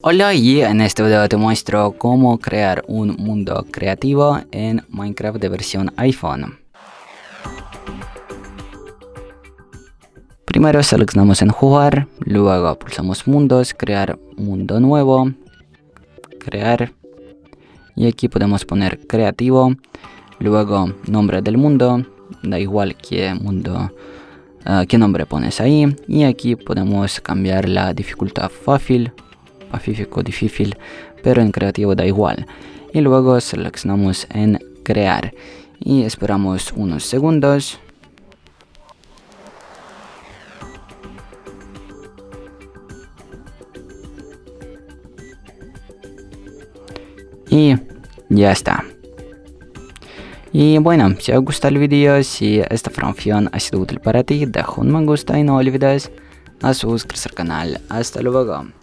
Hola, y en este video te muestro cómo crear un mundo creativo en Minecraft de versión iPhone. Primero seleccionamos en Jugar, luego pulsamos Mundos, Crear mundo nuevo, Crear, y aquí podemos poner Creativo, luego nombre del mundo, da igual qué mundo, qué nombre pones ahí, y aquí podemos cambiar la dificultad fácil, pacífico, difícil, pero en creativo da igual. Y luego seleccionamos en crear y esperamos unos segundos. Y ya está. Y bueno, si os gusta el video, si esta función ha sido útil para ti, deja un me gusta y no olvides a suscribirse al canal. Hasta luego.